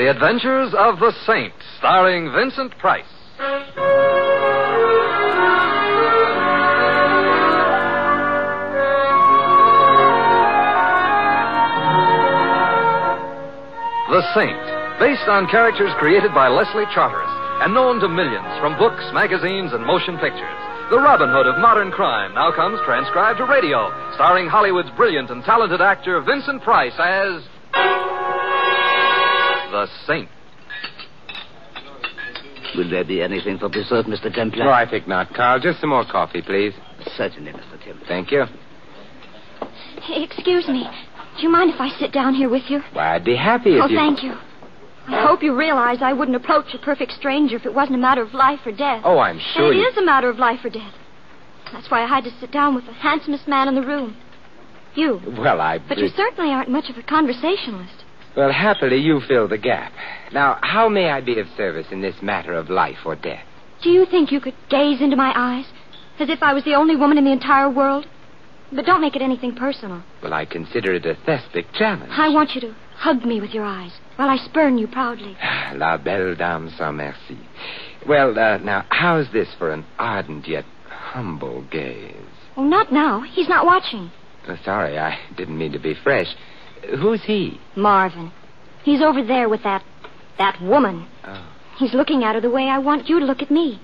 The Adventures of the Saint, starring Vincent Price. The Saint, based on characters created by Leslie Charteris and known to millions from books, magazines, and motion pictures. The Robin Hood of modern crime now comes transcribed to radio, starring Hollywood's brilliant and talented actor Vincent Price as the Saint. Will there be anything for dessert, Mr. Templar? No, I think not, Carl. Just some more coffee, please. Certainly, Mr. Templar. Thank you. Hey, excuse me. Do you mind if I sit down here with you? Why, I'd be happy if Oh, you... thank you. I hope you realize I wouldn't approach a perfect stranger if it wasn't a matter of life or death. Oh, I'm sure And it is a matter of life or death. That's why I had to sit down with the handsomest man in the room. You. Well, But you certainly aren't much of a conversationalist. Well, happily, you fill the gap. Now, how may I be of service in this matter of life or death? Do you think you could gaze into my eyes as if I was the only woman in the entire world? But don't make it anything personal. Well, I consider it a thespic challenge. I want you to hug me with your eyes while I spurn you proudly. La belle dame sans merci. Well, now, how's this for an ardent yet humble gaze? Oh, not now. He's not watching. Sorry, I didn't mean to be fresh. Who's he? Marvin. He's over there with that woman. Oh. He's looking at her the way I want you to look at me.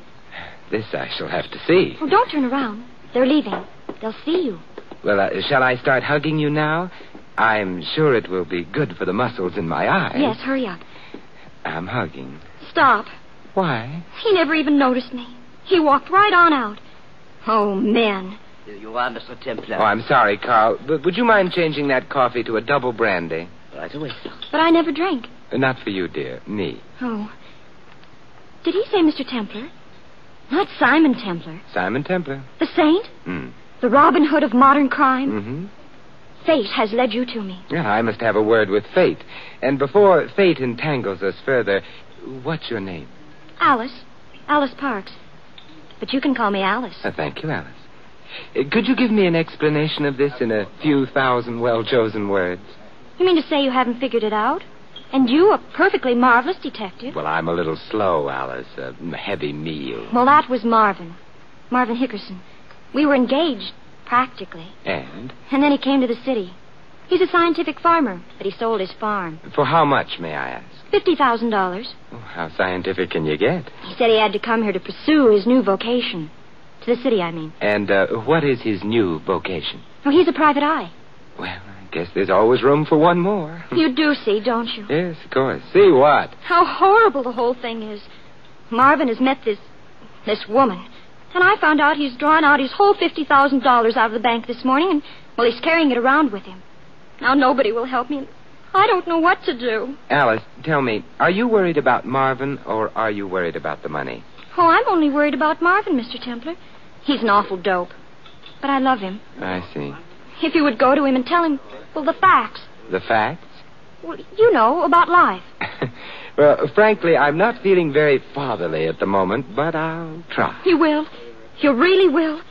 This I shall have to see. Oh, don't turn around. They're leaving. They'll see you. Well, shall I start hugging you now? I'm sure it will be good for the muscles in my eyes. Yes, hurry up. I'm hugging. Stop. Why? He never even noticed me. He walked right on out. Oh, men. Here you are, Mr. Templar. Oh, I'm sorry, Carl, but would you mind changing that coffee to a double brandy? Right away, sir. But I never drank. Not for you, dear. Me. Oh. Did he say Mr. Templar? Not Simon Templar. Simon Templar. The Saint? The Robin Hood of modern crime? Mm-hmm. Fate has led you to me. Yeah, I must have a word with fate. And before fate entangles us further, what's your name? Alice. Alice Parks. But you can call me Alice. Thank you, Alice. Could you give me an explanation of this in a few thousand well-chosen words? You mean to say you haven't figured it out? And you, a perfectly marvelous detective? Well, I'm a little slow, Alice. A heavy meal. Well, that was Marvin. Marvin Hickerson. We were engaged, practically. And? And then he came to the city. He's a scientific farmer, but he sold his farm. For how much, may I ask? $50,000. Oh, how scientific can you get? He said he had to come here to pursue his new vocation. To the city, I mean. And what is his new vocation? Oh, he's a private eye. Well, I guess there's always room for one more. You do see, don't you? Yes, of course. See what? How horrible the whole thing is. Marvin has met this woman. And I found out he's drawn out his whole $50,000 out of the bank this morning, and, well, he's carrying it around with him. Now nobody will help me, and I don't know what to do. Alice, tell me, are you worried about Marvin, or are you worried about the money? Oh, I'm only worried about Marvin, Mr. Templar. He's an awful dope. But I love him. I see. If you would go to him and tell him, well, the facts. The facts? Well, you know, about life. Well, frankly, I'm not feeling very fatherly at the moment, but I'll try. You will? You really will?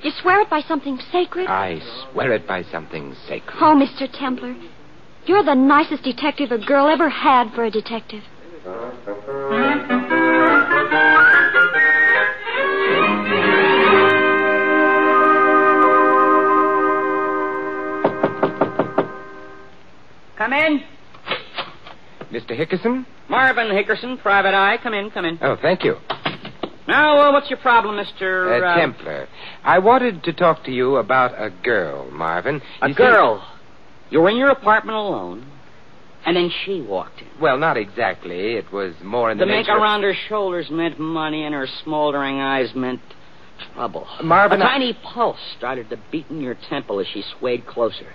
You swear it by something sacred? I swear it by something sacred. Oh, Mr. Templar, you're the nicest detective a girl ever had for a detective. Come in. Mr. Hickerson? Marvin Hickerson, private eye. Come in, come in. Oh, thank you. Now, what's your problem, Mr. Templar. I wanted to talk to you about a girl, Marvin. A girl? You were in your apartment alone, and then she walked in. Well, not exactly. It was more in the The make nature... around her shoulders meant money, and her smoldering eyes meant trouble. Marvin, a tiny pulse started to beat in your temple as she swayed closer.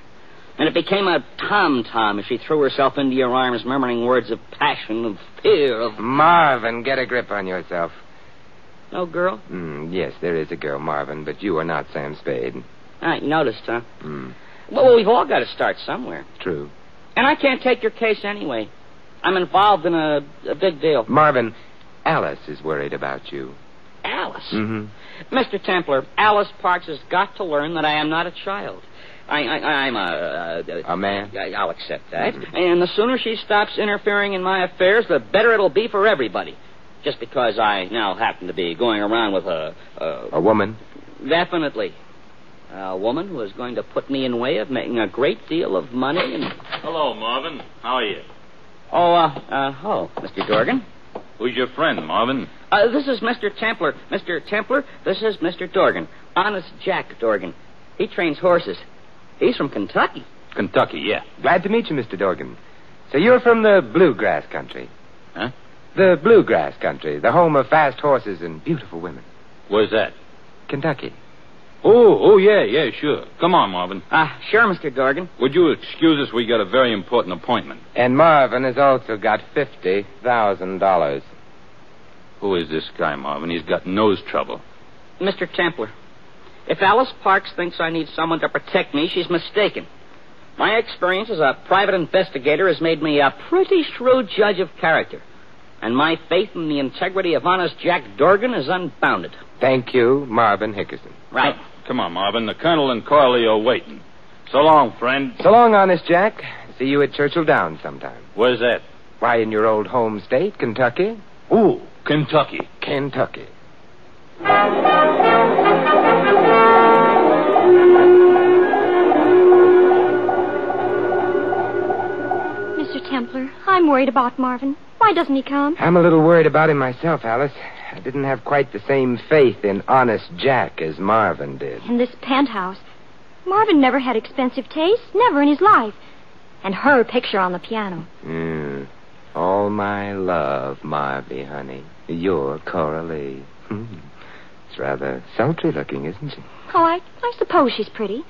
And it became a tom-tom as she threw herself into your arms, murmuring words of passion, of fear, of... Marvin, get a grip on yourself. No girl? Yes, there is a girl, Marvin, but you are not Sam Spade. Ah, you noticed, huh? Well, we've all got to start somewhere. True. And I can't take your case anyway. I'm involved in a big deal. Marvin, Alice is worried about you. Alice? Mm-hmm. Mr. Templar, Alice Parks has got to learn that I am not a child. I'm a... A man? I'll accept that. And the sooner she stops interfering in my affairs, the better it'll be for everybody. Just because I now happen to be going around with A woman? Definitely. A woman who is going to put me in way of making a great deal of money and... Hello, Marvin. How are you? Hello, Mr. Dorgan. Who's your friend, Marvin? This is Mr. Templar. Mr. Templar, this is Mr. Dorgan. Honest Jack Dorgan. He trains horses. He's from Kentucky. Kentucky, yeah. Glad to meet you, Mr. Dorgan. So you're from the bluegrass country? Huh? The bluegrass country, the home of fast horses and beautiful women. Where's that? Kentucky. Oh, yeah, sure. Come on, Marvin. Sure, Mr. Dorgan. Would you excuse us? We got a very important appointment. And Marvin has also got $50,000. Who is this guy, Marvin? He's got nose trouble. Mr. Templar, if Alice Parks thinks I need someone to protect me, she's mistaken. My experience as a private investigator has made me a pretty shrewd judge of character. And my faith in the integrity of honest Jack Dorgan is unbounded. Thank you, Marvin Hickerson. Right. Come on, Marvin. The Colonel and Corley are waiting. So long, friend. So long, honest Jack. See you at Churchill Downs sometime. Where's that? Why, in your old home state, Kentucky. Ooh, Kentucky. Kentucky. Mr. Templar, I'm worried about Marvin. Why doesn't he come? I'm a little worried about him myself, Alice. I didn't have quite the same faith in honest Jack as Marvin did. In this penthouse. Marvin never had expensive taste, never in his life. And her picture on the piano. All my love, Marvy, honey. You're Coralie. It's rather sultry looking, isn't she? Oh, I suppose she's pretty.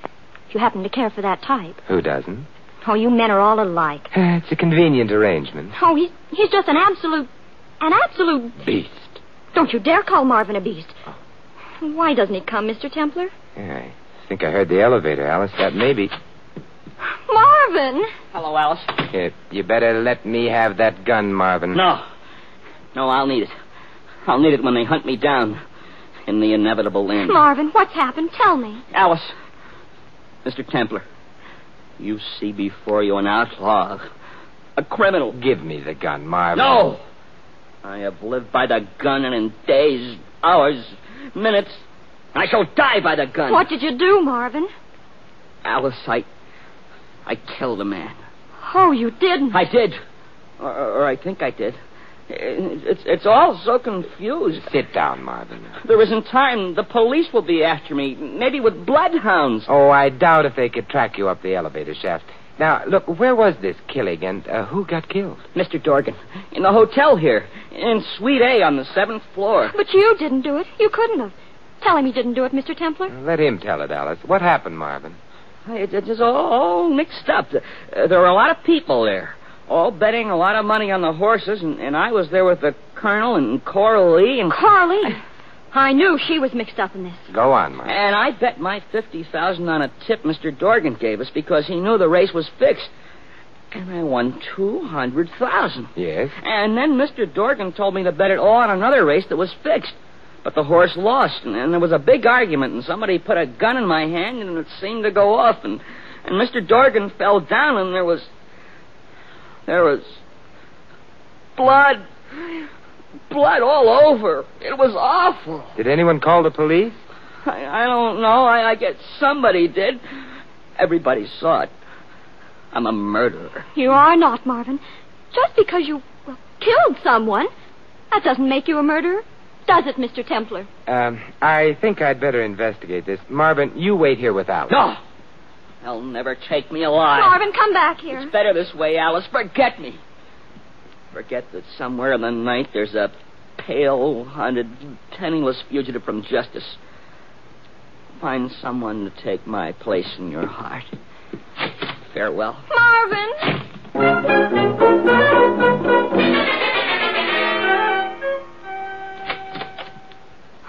If you happen to care for that type. Who doesn't? Oh, you men are all alike. It's a convenient arrangement. Oh, he's just an absolute Beast. Don't you dare call Marvin a beast. Why doesn't he come, Mr. Templar? Yeah, I think I heard the elevator, Alice. That may be... Marvin! Hello, Alice. You better let me have that gun, Marvin. No, I'll need it. I'll need it when they hunt me down in the inevitable end. Marvin, what's happened? Tell me. Alice, Mr. Templar, you see before you an outlaw, a criminal. Give me the gun, Marvin. No! I have lived by the gun, and in days, hours, minutes, I shall die by the gun. What did you do, Marvin? Alice, I killed a man. Oh, you didn't. I did. Or I think I did. It's all so confused. Sit down, Marvin. There isn't time. The police will be after me, maybe with bloodhounds. Oh, I doubt if they could track you up the elevator shaft. Now, look, where was this killing, and who got killed? Mr. Dorgan, in the hotel here, in Suite A on the 7th floor. But you didn't do it. You couldn't have. Tell him you didn't do it, Mr. Templar. Let him tell it, Alice. What happened, Marvin? It's all mixed up. There were a lot of people there, all betting a lot of money on the horses, and I was there with the Colonel and Coralie and... Coralie? I knew she was mixed up in this. Go on, Marvin. And I bet my $50,000 on a tip Mr. Dorgan gave us because he knew the race was fixed. And I won $200,000. Yes? And then Mr. Dorgan told me to bet it all on another race that was fixed. But the horse lost, and there was a big argument, and somebody put a gun in my hand, and it seemed to go off, and Mr. Dorgan fell down, and there was blood all over. It was awful. Did anyone call the police? I don't know. I guess somebody did. Everybody saw it. I'm a murderer. You are not, Marvin. Just because you killed someone, that doesn't make you a murderer. Does it, Mr. Templar? I think I'd better investigate this. Marvin, you wait here with Alice. No! They'll never take me alive. Marvin, come back here. It's better this way, Alice. Forget me. Forget that somewhere in the night there's a pale, hunted, penniless fugitive from justice. Find someone to take my place in your heart. Farewell. Marvin!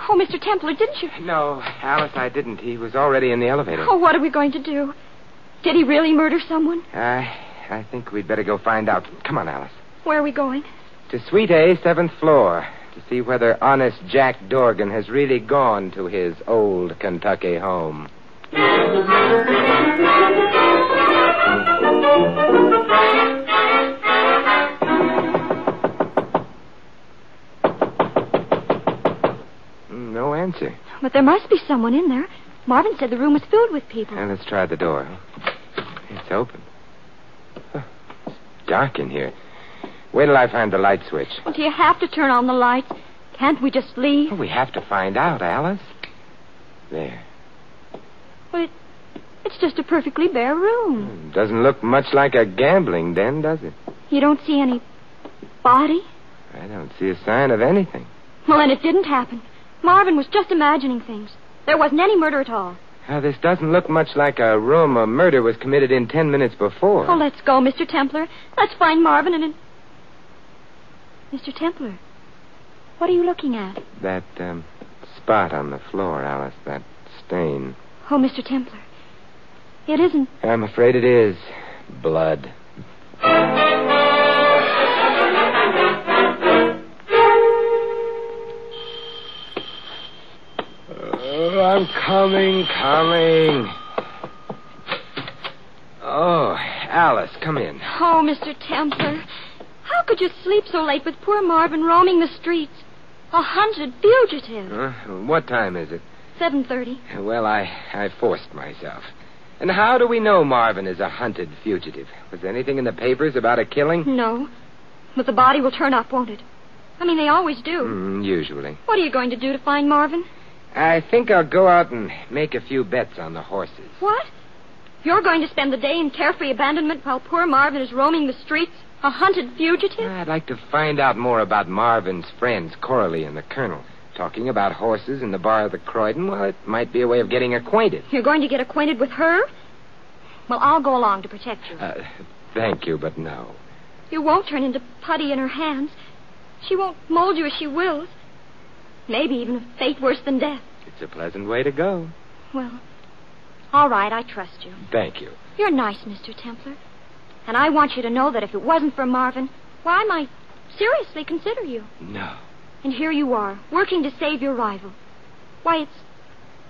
Oh, Mr. Templar, didn't you? No, Alice, I didn't. He was already in the elevator. Oh, what are we going to do? Did he really murder someone? I think we'd better go find out. Come on, Alice. Where are we going? To Suite A, 7th floor, to see whether honest Jack Dorgan has really gone to his old Kentucky home. No answer. But there must be someone in there. Marvin said the room was filled with people. Now, let's try the door. It's open. Huh. It's dark in here. Wait till I find the light switch. Well, do you have to turn on the lights? Can't we just leave? Oh, we have to find out, Alice. There. Well, it's just a perfectly bare room. Doesn't look much like a gambling den, does it? You don't see any body? I don't see a sign of anything. Well, then it didn't happen. Marvin was just imagining things. There wasn't any murder at all. Now, this doesn't look much like a room a murder was committed in 10 minutes before. Oh, let's go, Mr. Templar. Let's find Marvin and... Mr. Templar, what are you looking at? That spot on the floor, Alice, that stain. Oh, Mr. Templar, it isn't... I'm afraid it is blood. I'm coming. Oh, Alice, come in. Oh, Mr. Templar, how could you sleep so late with poor Marvin roaming the streets? A hunted fugitive. What time is it? 7:30. Well, I forced myself. And how do we know Marvin is a hunted fugitive? Was anything in the papers about a killing? No, but the body will turn up, won't it? I mean, they always do. Usually. What are you going to do to find Marvin? I think I'll go out and make a few bets on the horses. What? You're going to spend the day in carefree abandonment while poor Marvin is roaming the streets, a hunted fugitive? I'd like to find out more about Marvin's friends, Coralie and the Colonel. Talking about horses in the bar of the Croydon, well, it might be a way of getting acquainted. You're going to get acquainted with her? Well, I'll go along to protect you. Thank you, but no. You won't turn into putty in her hands. She won't mold you as she wills. Maybe even a fate worse than death. It's a pleasant way to go. Well, all right, I trust you. Thank you. You're nice, Mr. Templar. And I want you to know that if it wasn't for Marvin, well, I might seriously consider you. No. And here you are, working to save your rival. Why,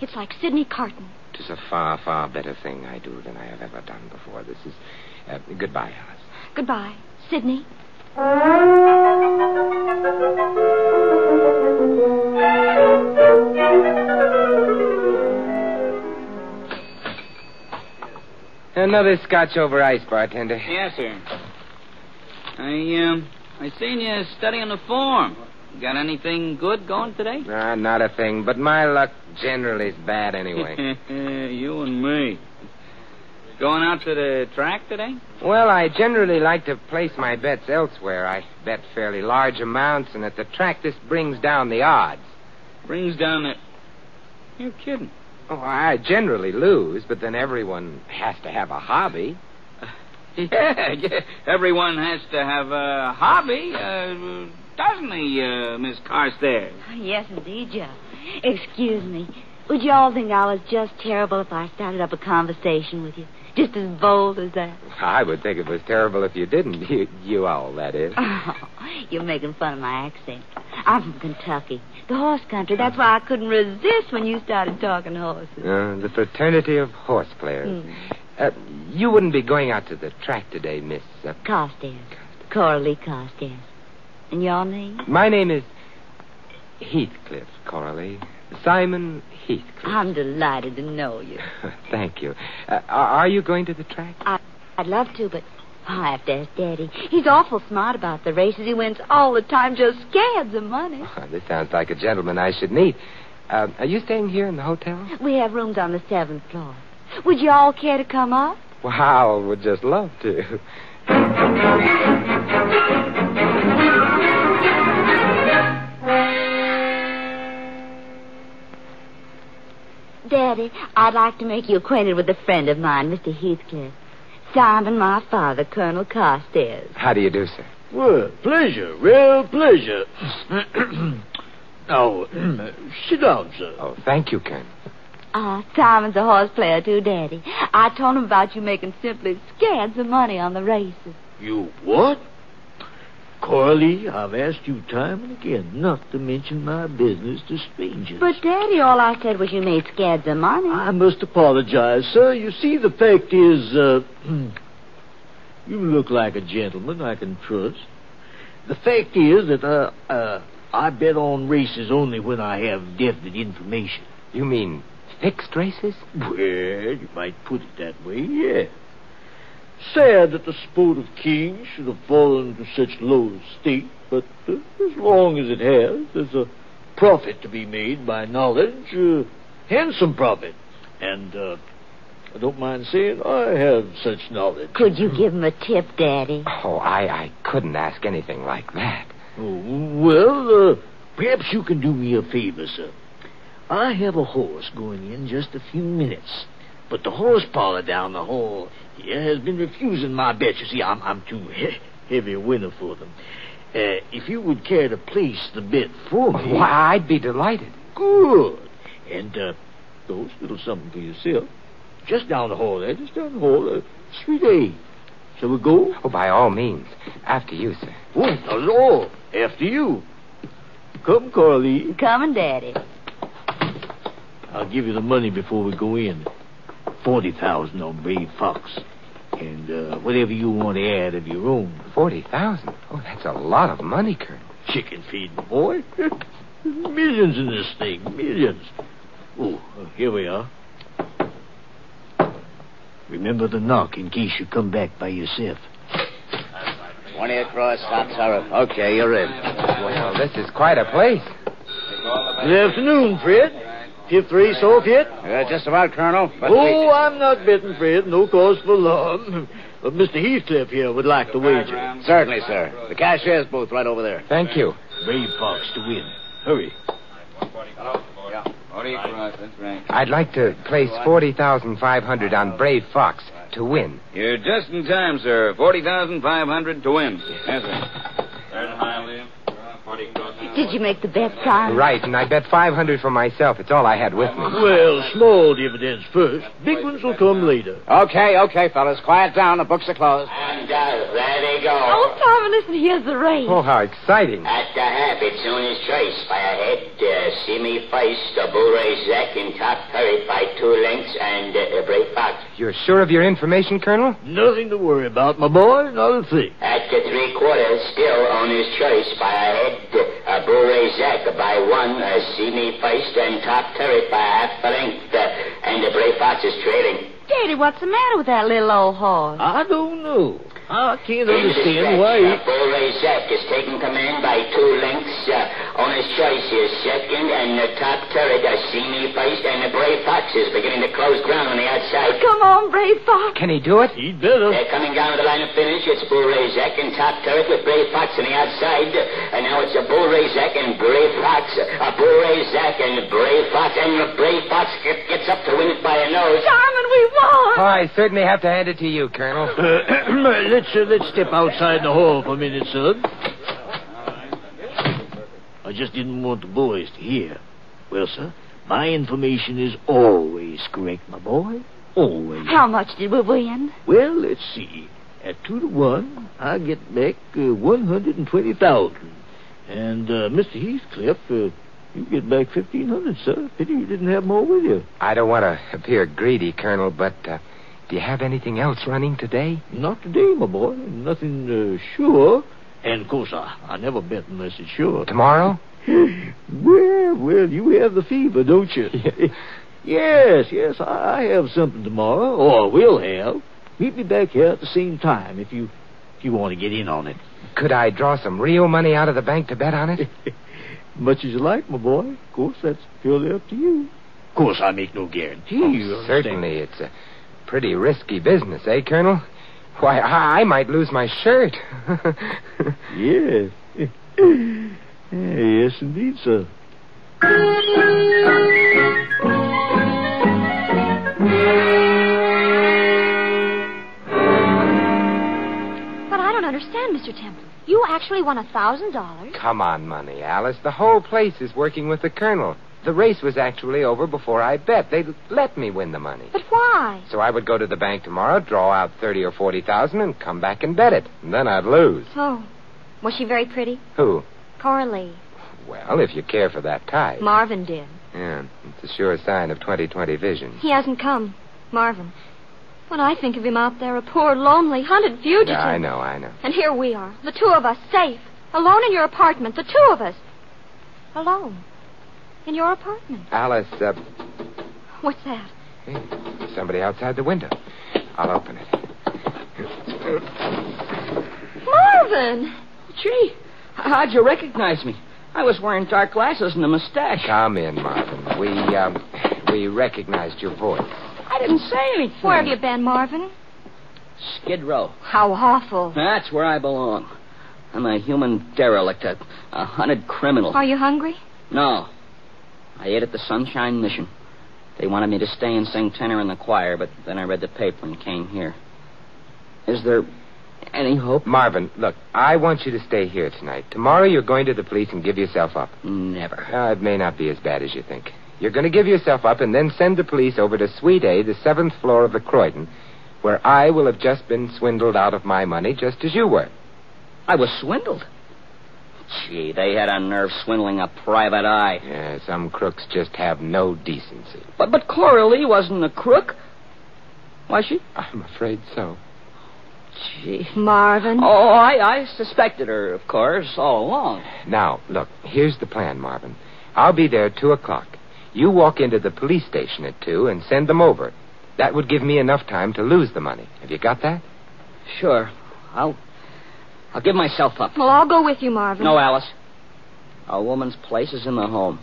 it's like Sidney Carton. It is a far, far better thing I do than I have ever done before. This is... goodbye, Alice. Goodbye, Sidney. Another scotch over ice, bartender. Yes, sir. I seen you studying the form. Got anything good going today? Not a thing, but my luck generally is bad anyway. You and me. Going out to the track today? Well, I generally like to place my bets elsewhere. I bet fairly large amounts, and at the track this brings down the odds. Brings down the... You're kidding. Oh, I generally lose, but then everyone has to have a hobby. Yeah. Everyone has to have a hobby, doesn't he, Miss Carstairs? Yes, indeed, Joe. Excuse me. Would you all think I was just terrible if I started up a conversation with you? Just as bold as that? I would think it was terrible if you didn't. You all, that is. Oh, you're making fun of my accent. I'm from Kentucky, the horse country. That's why I couldn't resist when you started talking horses. The fraternity of horse players. You wouldn't be going out to the track today, Miss... Carstairs. Coralie Carstairs. And your name? My name is Heathcliff, Coralie. Simon Heathcliff. I'm delighted to know you. Thank you. Are you going to the track? I'd love to, but I have to ask Daddy. He's awful smart about the races. He wins all the time, just scads of money. Oh, this sounds like a gentleman I should meet. Are you staying here in the hotel? We have rooms on the 7th floor. Would you all care to come up? Wow, would just love to. Daddy, I'd like to make you acquainted with a friend of mine, Mr. Heathcliff. Simon, my father, Colonel Carstairs. How do you do, sir? Well, pleasure, real pleasure. Now, sit down, sir. Oh, thank you, Colonel. Simon's a horse player, too, Daddy. I told him about you making simply scads of money on the races. You what? Coralie, I've asked you time and again not to mention my business to strangers. But, Daddy, all I said was you made scads of money. I must apologize, sir. You see, the fact is, you look like a gentleman I can trust. The fact is that, I bet on races only when I have definite information. You mean fixed races? Well, you might put it that way, yeah. Sad that the sport of kings should have fallen to such low estate, but as long as it has, there's a profit to be made by knowledge, handsome profit. And, I don't mind saying I have such knowledge. Could you give him a tip, Daddy? Oh, I couldn't ask anything like that. Oh, well, perhaps you can do me a favor, sir. I have a horse going in just a few minutes, but the horse parlor down the hall here has been refusing my bet. You see, I'm too heavy a winner for them. If you would care to place the bet for me... Why, I'd be delighted. Good. And, those little something for yourself. Just down the hall there, just down the hall, Suite A. Shall we go? Oh, by all means. After you, sir. Oh, not at all. After you. Come, Coralie. Coming, Daddy. I'll give you the money before we go in. 40,000 on Brave Fox. And whatever you want to add of your own. 40,000? Oh, that's a lot of money, Colonel. Chicken feed, boy. Millions in this thing. Millions. Oh, here we are. Remember the knock in case you come back by yourself. 20 across, stop, Sarah. Okay, you're in. Well, this is quite a place. Good afternoon, Fred. Fifth race off yet? Just about, Colonel. But I'm not betting, Fred. No cause for alarm. But Mr. Heathcliff here would like to wager. Certainly, sir. The cashier's booth right over there. Thank you. Brave Fox to win. Hurry. Yeah. 40 across, that's right. I'd like to place 40,500 on Brave Fox to win. You're just in time, sir. 40,500 to win. Yes, sir. Third and high, Liam. 40 across. Did you make the bet, Tom? Right, and I bet 500 for myself. It's all I had with me. Well, small dividends first. Big ones will come later. Okay, fellas. Quiet down. The books are closed. And there they go. Oh, Tom, listen, here's the race. Oh, how exciting. At the half, it's Una's choice by a head. See me first, the Bourret Zach in top hurried by 2 lengths, and Brave Fox. You're sure of your information, Colonel? Nothing to worry about, my boy. Not a thing. At the 3/4, still Una's choice by a head. Bourret Zach by 1. See me first, and top turret by half a length, and the Brave Fox is trailing. Daddy, what's the matter with that little old horse? I don't know. I can't understand why he... Bourret Zach is taking command by 2 lengths. Owner's choice is second, and the top turret, See me first, and the Brave Fox is beginning to close ground on the outside. Come on, Brave Fox. Can he do it? He'd better. They're coming down to the line of finish. It's Bourret Zach and top turret with Brave Fox on the outside. And now it's a Bourret Zach and Brave Fox. A Bourret Zach and Brave Fox. And the Brave Fox gets up to win it by a nose. Simon, we won. Oh, I certainly have to hand it to you, Colonel. Let's step outside the hall for a minute, son. I just didn't want the boys to hear. Well, sir, my information is always correct, my boy. Always. How much did we win? Well, let's see. At 2 to 1, I get back 120,000. And Mr. Heathcliff, you get back 1,500, sir. Pity you didn't have more with you. I don't want to appear greedy, Colonel, but do you have anything else running today? Not today, my boy. Nothing sure. And, of course, I never bet unless it's sure. Tomorrow? Well, you have the fever, don't you? Yes, I have something tomorrow, or will have. Meet me back here at the same time if you want to get in on it. Could I draw some real money out of the bank to bet on it? Much as you like, my boy. Of course, that's purely up to you. Of course, I make no guarantee. Oh, certainly, it's a pretty risky business, eh, Colonel? Why, I might lose my shirt. Yes. Yes, indeed, sir. But I don't understand, Mr. Temple. You actually won $1,000. Come on, Money, Alice. The whole place is working with the Colonel. The race was actually over before I bet. They let me win the money. But why? So I would go to the bank tomorrow, draw out 30 or 40,000, and come back and bet it. And then I'd lose. Oh. Was she very pretty? Who? Coralie. Well, if you care for that type. Marvin did. Yeah, it's a sure sign of 20/20 vision. He hasn't come. Marvin. When I think of him out there, a poor, lonely, hunted fugitive. Yeah, I know. And here we are, the two of us, safe, alone in your apartment, the two of us. Alone. In your apartment. Alice, What's that? hey, somebody outside the window. I'll open it. Marvin! Gee, how'd you recognize me? I was wearing dark glasses and a mustache. Come in, Marvin. We recognized your voice. I didn't say anything. Where have you been, Marvin? Skid Row. How awful. That's where I belong. I'm a human derelict, a hunted criminal. Are you hungry? No. I ate at the Sunshine Mission. They wanted me to stay and sing tenor in the choir, but then I read the paper and came here. Is there any hope? Marvin, look, I want you to stay here tonight. Tomorrow you're going to the police and give yourself up. Never. It may not be as bad as you think. You're going to give yourself up and then send the police over to Suite A, the 7th floor of the Croydon, where I will have just been swindled out of my money, just as you were. I was swindled? Gee, they had a nerve swindling a private eye. Yeah, some crooks just have no decency. But Coralie wasn't a crook. Was she? I'm afraid so. Gee. Marvin. Oh, I suspected her, of course, all along. Now, look, here's the plan, Marvin. I'll be there at 2 o'clock. You walk into the police station at 2 and send them over. That would give me enough time to lose the money. Have you got that? Sure. I'll give myself up. Well, I'll go with you, Marvin. No, Alice. A woman's place is in the home.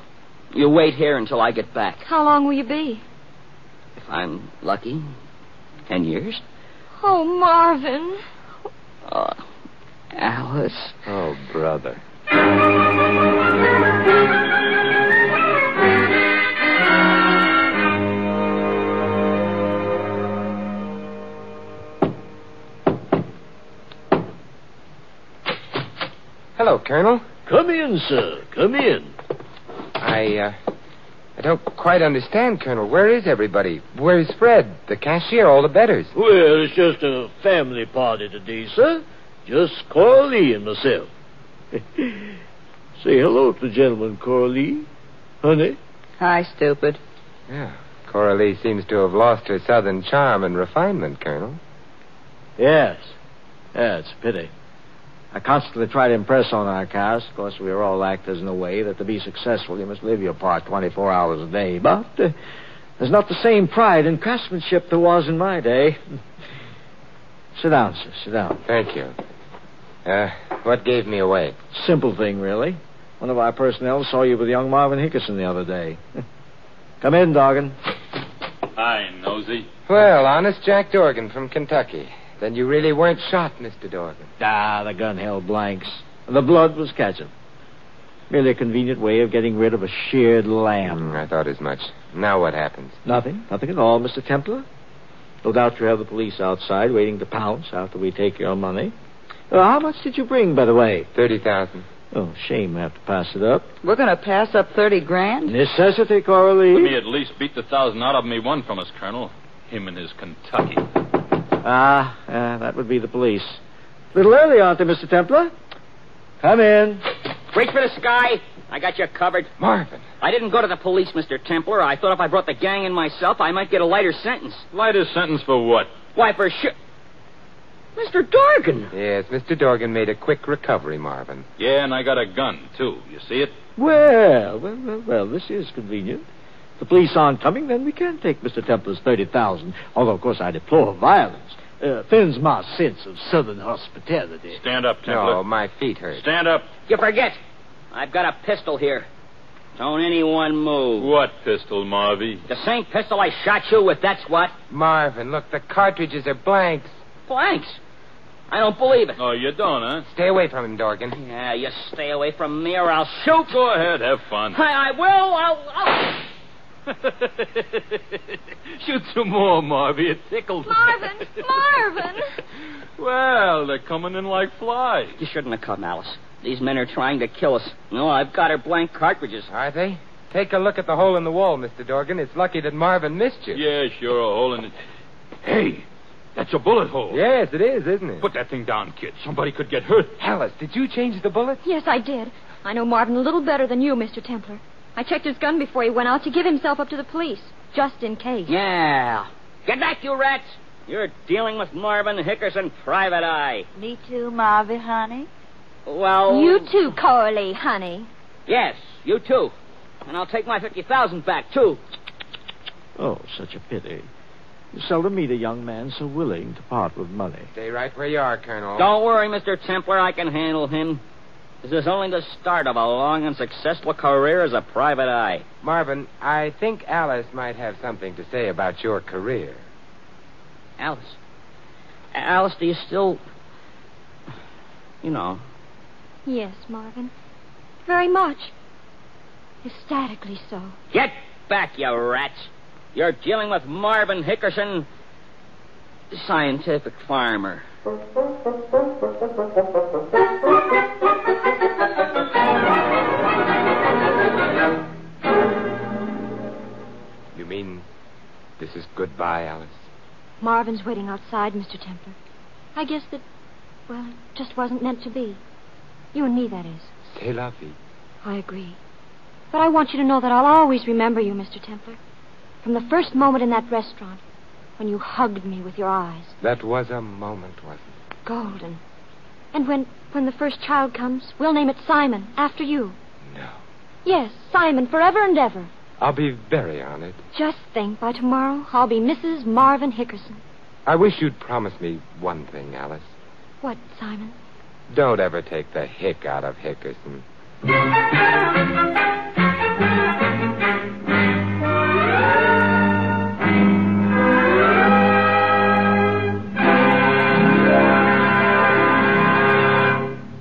You wait here until I get back. How long will you be? If I'm lucky, 10 years. Oh, Marvin. Alice. Oh, brother. Hello, Colonel. Come in, sir. Come in. I don't quite understand, Colonel. Where is everybody? Where's Fred, the cashier, all the betters? Well, it's just a family party today, sir. Just Coralie and myself. Say hello to the gentleman, Coralie. Honey. Hi, stupid. Yeah. Coralie seems to have lost her southern charm and refinement, Colonel. Yes. Yeah, it's a pity. I constantly try to impress on our cast. Of course, we are all actors in a way that to be successful, you must live your part 24 hours a day. But there's not the same pride in craftsmanship there was in my day. Sit down, sir. Sit down. Thank you. What gave me away? Simple thing, really. One of our personnel saw you with young Marvin Hickerson the other day. Come in, Dorgan. Hi, Nosy. Well, honest Jack Dorgan from Kentucky. Then you really weren't shot, Mr. Dorgan. The gun held blanks. The blood was ketchup. Merely a convenient way of getting rid of a sheared lamb. I thought as much. Now what happens? Nothing. Nothing at all, Mr. Templar. No doubt you have the police outside waiting to pounce after we take your money. How much did you bring, by the way? 30,000. Oh, shame we have to pass it up. We're going to pass up 30 grand? Necessity, Coralie. Let me at least beat the 1,000 out of him he won from us, Colonel. Him and his Kentucky. That would be the police. A little early, aren't they, Mr. Templar? Come in. Reach for the sky. I got you covered. Marvin. I didn't go to the police, Mr. Templar. I thought if I brought the gang in myself, I might get a lighter sentence. Lighter sentence for what? Why, for sure. Mr. Dorgan. Yes, Mr. Dorgan made a quick recovery, Marvin. Yeah, and I got a gun, too. You see it? Well, this is convenient. If the police aren't coming, then we can take Mr. Templar's 30,000. Although, of course, I deplore violence. Offends my sense of southern hospitality. Stand up, Templar. Oh, my feet hurt. Stand up. You forget. I've got a pistol here. Don't anyone move. What pistol, Marvy? The same pistol I shot you with, that's what. Marvin, look, the cartridges are blanks. Blanks? I don't believe it. Oh, you don't, huh? Stay away from him, Dorgan. Yeah, you stay away from me or I'll shoot. Go ahead, have fun. I will. I'll... Shoot some more, Marvy. It tickles. Marvin! Well, they're coming in like flies. You shouldn't have come, Alice. These men are trying to kill us. No, I've got her blank cartridges. Are they? Take a look at the hole in the wall, Mr. Dorgan. It's lucky that Marvin missed you. Yeah, sure, a hole in it. Hey, That's a bullet hole. Yes, it is, isn't it? Put that thing down, kid. Somebody could get hurt. Alice, did you change the bullets? Yes, I did. I know Marvin a little better than you, Mr. Templar. I checked his gun before he went out to give himself up to the police, just in case. Yeah. Get back, you rats. You're dealing with Marvin Hickerson, Private Eye. Me too, Marvin, honey. Well... You too, Coralie, honey. Yes, you too. And I'll take my 50,000 back, too. Oh, such a pity. You seldom meet a young man so willing to part with money. Stay right where you are, Colonel. Don't worry, Mr. Templar. I can handle him. This is only the start of a long and successful career as a private eye. Marvin, I think Alice might have something to say about your career. Alice? Alice, do you still... You know... Yes, Marvin. Very much. Ecstatically so. Get back, you rats. You're dealing with Marvin Hickerson, scientific farmer. You mean this is goodbye, Alice? Marvin's waiting outside, Mr. Templar. I guess that, well, it just wasn't meant to be. You and me, that is. C'est la vie. I agree. But I want you to know that I'll always remember you, Mr. Templar. From the first moment in that restaurant, when you hugged me with your eyes. That was a moment, wasn't it? Golden. And when the first child comes, we'll name it Simon, after you. No. Yes, Simon, forever and ever. I'll be very honored. Just think, by tomorrow, I'll be Mrs. Marvin Hickerson. I wish you'd promise me one thing, Alice. What, Simon? Don't ever take the hick out of Hickerson.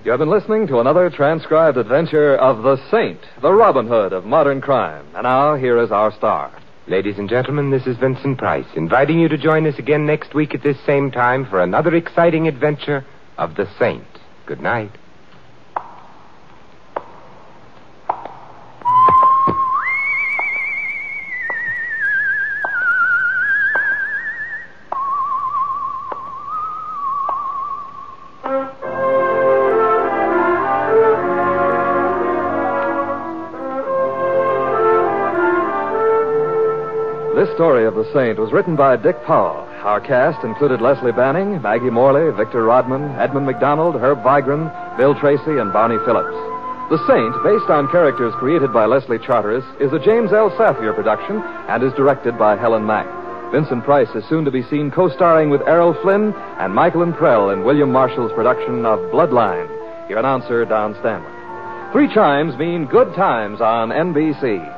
You have been listening to another transcribed adventure of the Saint, the Robin Hood of modern crime. And now, here is our star. Ladies and gentlemen, this is Vincent Price, inviting you to join us again next week at this same time for another exciting adventure of the Saint. Good night. This story of the Saint was written by Dick Powell. Our cast included Leslie Banning, Maggie Morley, Victor Rodman, Edmund McDonald, Herb Vigran, Bill Tracy, and Barney Phillips. The Saint, based on characters created by Leslie Charteris, is a James L. Safier production and is directed by Helen Mack. Vincent Price is soon to be seen co-starring with Errol Flynn and Michael and Prell in William Marshall's production of Bloodline. Your announcer, Don Stanley. 3 chimes mean good times on NBC.